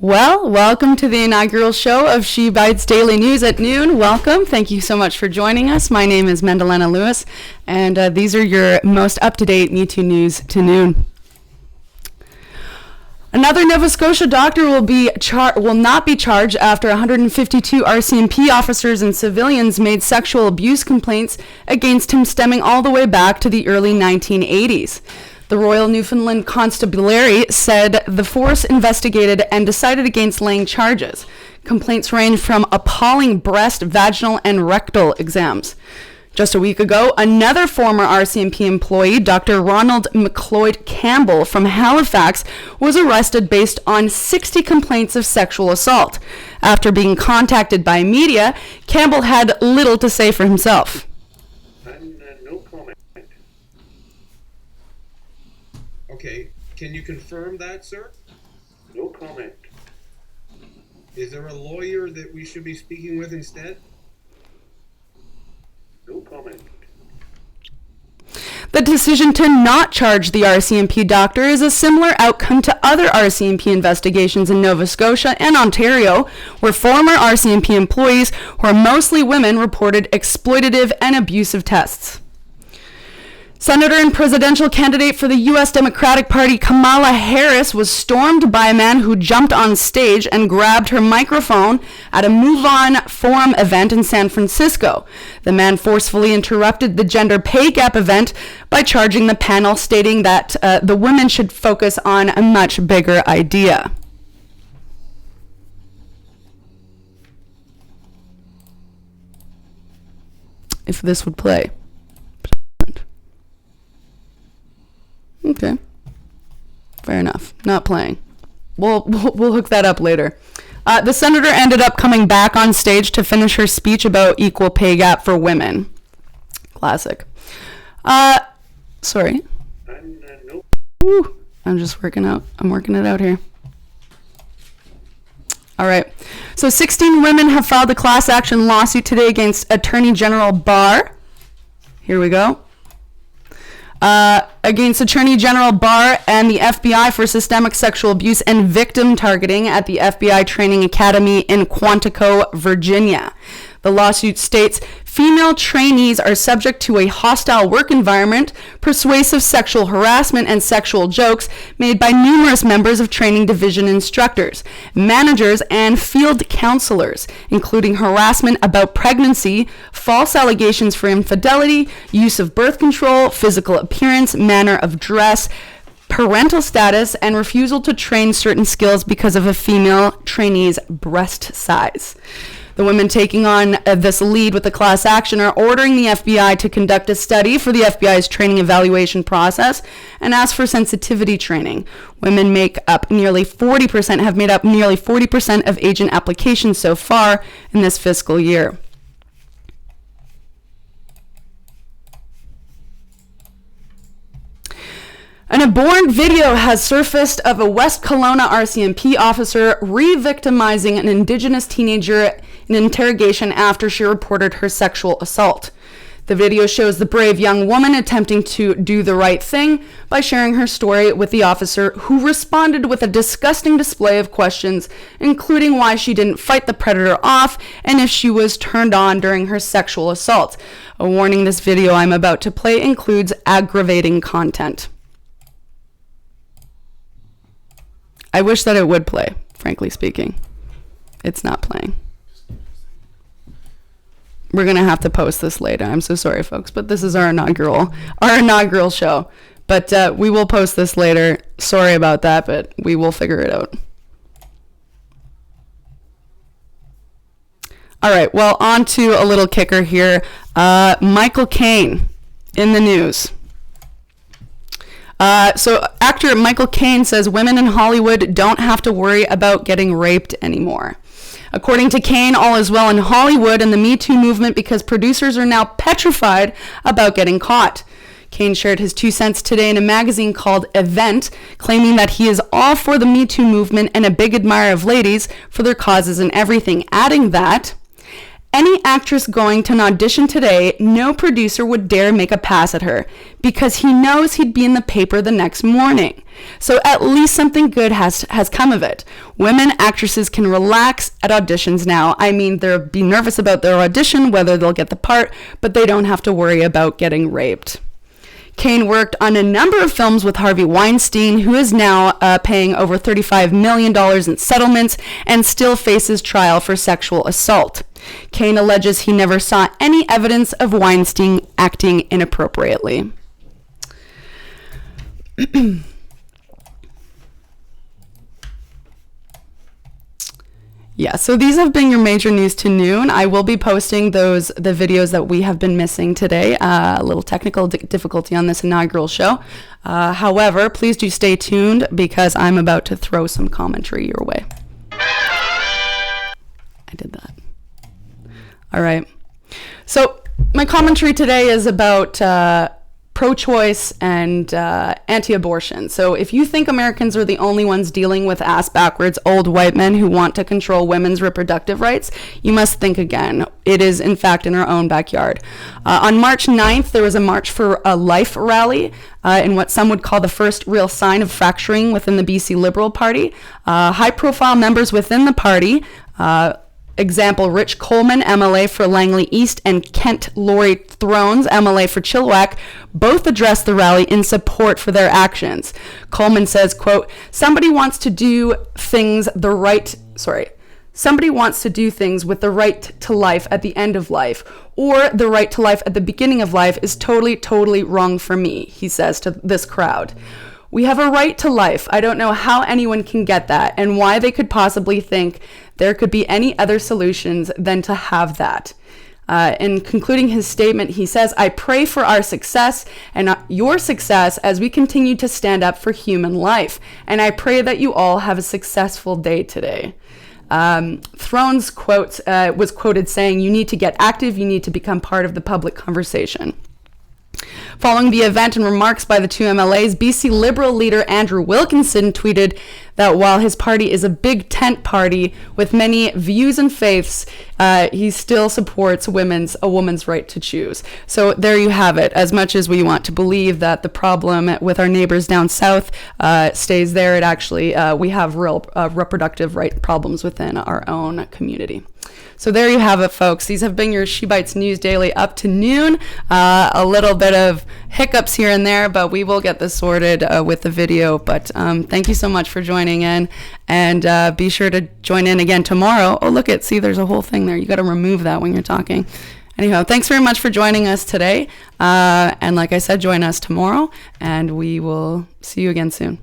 Well, welcome to the inaugural show of She Bites Daily News at noon. Welcome. Thank you so much for joining us. My name is Mandalena Lewis, and these are your most up-to-date Me Too news to noon. Another Nova Scotia doctor will not be charged after 152 RCMP officers and civilians made sexual abuse complaints against him stemming all the way back to the early 1980s. The Royal Newfoundland Constabulary said the force investigated and decided against laying charges. Complaints range from appalling breast, vaginal, and rectal exams. Just a week ago, another former RCMP employee, Dr. Ronald McLeod Campbell from Halifax, was arrested based on 60 complaints of sexual assault. After being contacted by media, Campbell had little to say for himself. No comment. Okay, can you confirm that, sir? No comment. Is there a lawyer that we should be speaking with instead? No comment. The decision to not charge the RCMP doctor is a similar outcome to other RCMP investigations in Nova Scotia and Ontario, where former RCMP employees, who are mostly women, reported exploitative and abusive tests. Senator and presidential candidate for the U.S. Democratic Party Kamala Harris was stormed by a man who jumped on stage and grabbed her microphone at a Move On Forum event in San Francisco. The man forcefully interrupted the gender pay gap event by charging the panel, stating that the women should focus on a much bigger idea. If this would play. Okay. Fair enough. Not playing. We'll hook that up later. The senator ended up coming back on stage to finish her speech about equal pay gap for women. Classic. Sorry. Woo. I'm just working it out here. All right. So 16 women have filed a class action lawsuit today against Attorney General Barr. Here we go. Against Attorney General Barr and the FBI for systemic sexual abuse and victim targeting at the FBI Training Academy in Quantico, Virginia. The lawsuit states female trainees are subject to a hostile work environment, persuasive sexual harassment, and sexual jokes made by numerous members of training division instructors, managers, and field counselors, including harassment about pregnancy, false allegations for infidelity, use of birth control, physical appearance, manner of dress, parental status, and refusal to train certain skills because of a female trainee's breast size. The women taking on this lead with the class action are ordering the FBI to conduct a study for the FBI's training evaluation process and ask for sensitivity training. Women have made up nearly 40% of agent applications so far in this fiscal year. An abhorrent video has surfaced of a West Kelowna RCMP officer re-victimizing an Indigenous teenager in interrogation after she reported her sexual assault. The video shows the brave young woman attempting to do the right thing by sharing her story with the officer, who responded with a disgusting display of questions, including why she didn't fight the predator off and if she was turned on during her sexual assault. A warning: this video I'm about to play includes aggravating content. I wish that it would play, frankly speaking. It's not playing. We're going to have to post this later. I'm so sorry, folks, but this is our inaugural show. But we will post this later. Sorry about that, but we will figure it out. All right, well, on to a little kicker here. Michael Caine in the news. So actor Michael Caine says women in Hollywood don't have to worry about getting raped anymore. According to Caine, all is well in Hollywood and the Me Too movement because producers are now petrified about getting caught. Caine shared his 2 cents today in a magazine called Event, claiming that he is all for the Me Too movement and a big admirer of ladies for their causes and everything, adding that Any actress going to an audition today, no producer would dare make a pass at her because he knows he'd be in the paper the next morning. So at least something good has come of it. Women actresses can relax at auditions now. I mean, they'll be nervous about their audition, whether they'll get the part, but they don't have to worry about getting raped. Kane worked on a number of films with Harvey Weinstein, who is now paying over $35 million in settlements and still faces trial for sexual assault. Kane alleges he never saw any evidence of Weinstein acting inappropriately. Yeah, so these have been your major news to noon. I will be posting the videos that we have been missing today. A little technical difficulty on this inaugural show. However, please do stay tuned because I'm about to throw some commentary your way. I did that. All right. So my commentary today is about pro-choice and anti-abortion. So if you think Americans are the only ones dealing with ass-backwards old white men who want to control women's reproductive rights, you must think again. It is, in fact, in our own backyard. On March 9th, there was a March for a Life rally in what some would call the first real sign of fracturing within the BC Liberal Party. High-profile members within the party, example, Rich Coleman, MLA for Langley East, and Kent Laurie Thrones, MLA for Chilliwack, both addressed the rally in support for their actions. Coleman says, quote, somebody wants to do things with the right to life at the end of life, or the right to life at the beginning of life is totally, totally wrong for me, he says to this crowd. We have a right to life. I don't know how anyone can get that and why they could possibly think there could be any other solutions than to have that. In concluding his statement, he says, I pray for our success and your success as we continue to stand up for human life. And I pray that you all have a successful day today. Thrones was quoted saying, you need to get active. You need to become part of the public conversation. Following the event and remarks by the two MLAs, BC Liberal leader Andrew Wilkinson tweeted that while his party is a big tent party with many views and faiths, he still supports a woman's right to choose. So there you have it. As much as we want to believe that the problem with our neighbors down south stays there, it actually we have real reproductive right problems within our own community. So there you have it, folks. These have been your She Bites News Daily up to noon. A little bit of hiccups here and there, but we will get this sorted with the video. But thank you so much for joining in. And be sure to join in again tomorrow. Oh, look see, there's a whole thing there. You got to remove that when you're talking. Anyhow, thanks very much for joining us today. And like I said, join us tomorrow, and we will see you again soon.